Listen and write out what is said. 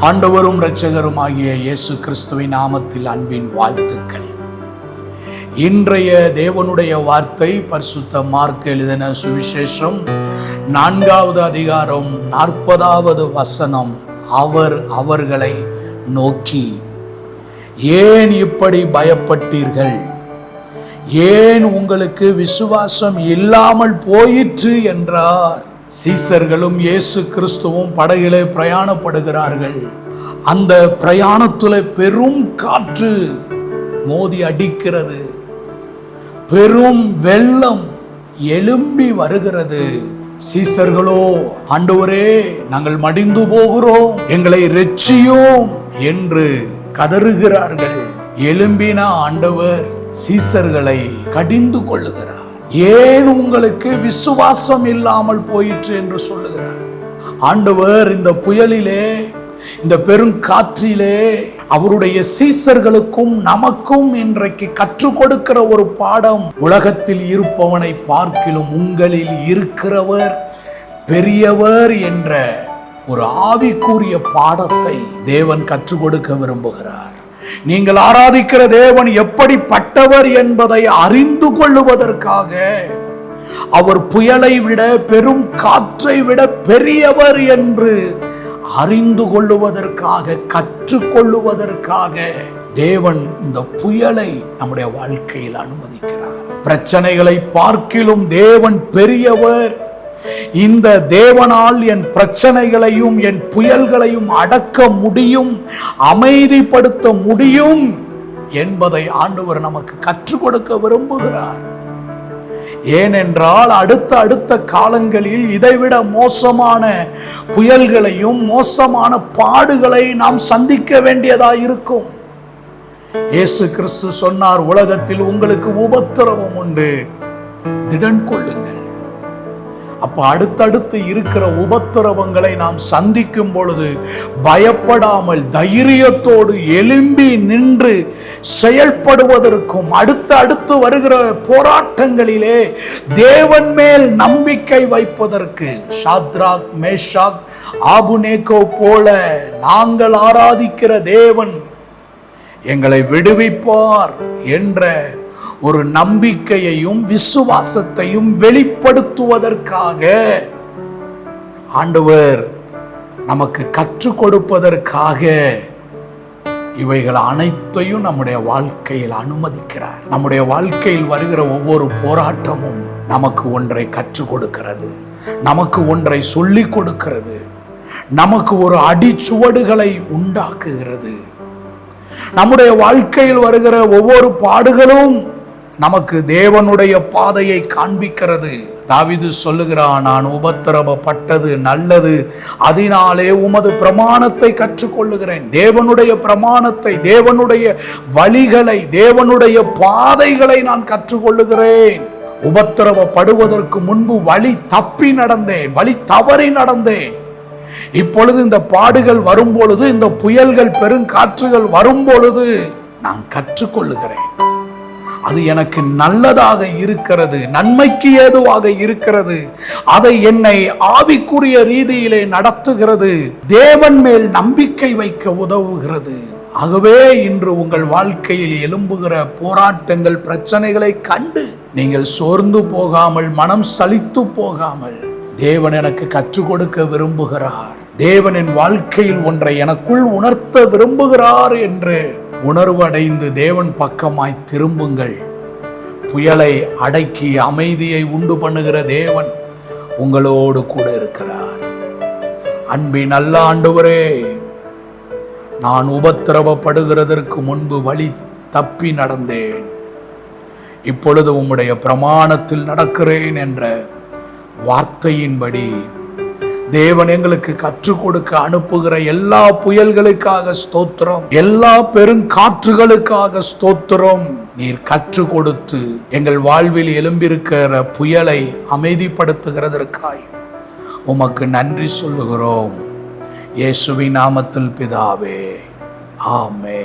ஆண்டவரும் இரட்சகருமாகிய இயேசு கிறிஸ்துவின் நாமத்தில் அன்பின் வாழ்த்துக்கள். இன்றைய தேவனுடைய வார்த்தை பரிசுத்த மார்க் எழுதின சுவிசேஷம் 4வது அதிகாரம் 40வது வசனம். அவர் அவர்களை நோக்கி, ஏன் இப்படி பயப்பட்டீர்கள்? ஏன் உங்களுக்கு விசுவாசம் இல்லாமல் போயிற்று என்றார். சீசர்களும் இயேசு கிறிஸ்துவும் படகிலே பிரயாணப்படுகிறார்கள். அந்த பிரயாணத்துல பெரும் காற்று மோதி அடிக்கிறது, பெரும் வெள்ளம் எழும்பி வருகிறது. சீசர்களோ, ஆண்டவரே, நாங்கள் மடிந்து போகிறோம், எங்களை இரட்சியும் என்று கதறுகிறார்கள். எழும்பின ஆண்டவர் சீசர்களை கடிந்து கொள்ளுகிறார். ஏன் உங்களுக்கு விசுவாசம் இல்லாமல் போயிற்று என்று சொல்லுகிறார். ஆண்டவர் இந்த புயலிலே, இந்த பெருங்காற்றிலே அவருடைய சீசர்களுக்கும் நமக்கும் இன்றைக்கு கற்றுக் கொடுக்கிற ஒரு பாடம், உலகத்தில் இருப்பவனை பார்க்கிலும் உங்களில் இருக்கிறவர் பெரியவர் என்ற ஒரு ஆவிக்குரிய பாடத்தை தேவன் கற்றுக் கொடுக்க விரும்புகிறார். நீங்கள் ஆராதிக்கிற தேவன் எப்படிப்பட்டவர் என்பதை அறிந்து கொள்ளுவதற்காக, அவர் புயலை விட பெரும் காற்றை விட பெரியவர் என்று அறிந்து கொள்ளுவதற்காக, கற்றுக்கொள்ளுவதற்காக தேவன் இந்த புயலை நம்முடைய வாழ்க்கையில் அனுமதிக்கிறார். பிரச்சனைகளை பார்க்கிலும் தேவன் பெரியவர். இந்த தேவனால் என் பிரச்சனைகளையும் என் புயல்களையும் அடக்க முடியும், அமைதிப்படுத்த முடியும் என்பதை ஆண்டவர் நமக்கு கற்றுக் கொடுக்க விரும்புகிறார். ஏனென்றால் அடுத்த காலங்களில் இதைவிட மோசமான புயல்களையும் மோசமான பாடுகளை நாம் சந்திக்க வேண்டியதாயிருக்கும். இயேசு கிறிஸ்து சொன்னார், உலகத்தில் உங்களுக்கு உபத்திரவம் உண்டு, திடன் கொள்ளுங்கள். அப்ப அடுத்தடுத்து இருக்கிற உபத்திரவங்களை நாம் சந்திக்கும் பொழுது பயப்படாமல் தைரியத்தோடு எழும்பி நின்று செயல்படுவதற்கும், அடுத்து வருகிற போராட்டங்களிலே தேவன் மேல் நம்பிக்கை வைப்பதற்கு, ஷாத்ராக், மேஷாக், ஆபுநேகோ போல நாங்கள் ஆராதிக்கிற தேவன் எங்களை விடுவிப்பார் என்ற ஒரு நம்பிக்கையையும் விசுவாசத்தையும் வெளிப்படுத்துவதற்காக ஆண்டவர் நமக்கு கற்றுக் கொடுப்பதற்காக இவைகள் அனைத்தையும் நம்முடைய வாழ்க்கையில் அனுமதிக்கிறார். நம்முடைய வாழ்க்கையில் வருகிற ஒவ்வொரு போராட்டமும் நமக்கு ஒன்றை கற்றுக் கொடுக்கிறது, நமக்கு ஒன்றை சொல்லிக் கொடுக்கிறது, நமக்கு ஒரு அடிச்சுவடுகளை உண்டாக்குகிறது. நம்முடைய வாழ்க்கையில் வருகிற ஒவ்வொரு பாடுகளும் நமக்கு தேவனுடைய பாதையை காண்பிக்கிறது. தாவீது சொல்லுகிறான், நான் உபத்திரவப்பட்டது நல்லது, அதனாலே உமது பிரமாணத்தை கற்றுக்கொள்ளுகிறேன். தேவனுடைய பிரமாணத்தை, தேவனுடைய வழிகளை, தேவனுடைய பாதைகளை நான் கற்றுக்கொள்ளுகிறேன். உபத்திரவப்படுவதற்கு முன்பு வழி தப்பி நடந்தேன், வழி தவறி நடந்தேன். இப்பொழுது இந்த பாடுகள் வரும்பொழுது, இந்த புயல்கள் பெருங்காற்றுகள் வரும்பொழுது நான் கற்றுக்கொள்ளுகிறேன். அது எனக்கு நல்லதாக இருக்கிறது, நன்மைக்கு ஏதுவாக இருக்கிறது. அதை என்னை ஆவிக்குரிய ரீதியிலே நடத்துகிறது, தேவன் மேல் நம்பிக்கை வைக்க உதவுகிறது. ஆகவே இன்று உங்கள் வாழ்க்கையில் எழும்புகிற போராட்டங்கள், பிரச்சனைகளை கண்டு நீங்கள் சோர்ந்து போகாமல், மனம் சலித்து போகாமல், தேவன் எனக்கு கற்றுக் கொடுக்க விரும்புகிறார், தேவன் என் வாழ்க்கையில் ஒன்றை எனக்குள் உணர்த்த விரும்புகிறார் என்று உணர்வடைந்து தேவன் பக்கமாய் திரும்புங்கள். புயலை அடக்கி அமைதியை உண்டு பண்ணுகிற தேவன் உங்களோடு கூட இருக்கிறார். அன்பின் நல்ல ஆண்டவரே, நான் உபத்திரவப்படுகிறதற்கு முன்பு வழி தப்பி நடந்தேன், இப்பொழுது உம்முடைய பிரமாணத்தில் நடக்கிறேன் என்ற வார்த்தையின்படி தேவன் எங்களுக்கு கற்றுக் கொடுக்க அனுப்புகிற எல்லா புயல்களுக்காக ஸ்தோத்திரம், எல்லா பெருங்காற்றுகளுக்காக ஸ்தோத்திரம். நீர் கற்றுக் கொடுத்து எங்கள் வாழ்வில் எழும்பியிருக்கிற புயலை அமைதிப்படுத்துகிறதற்காய் உமக்கு நன்றி சொல்லுகிறோம். இயேசுவின் நாமத்தில் பிதாவே, ஆமென்.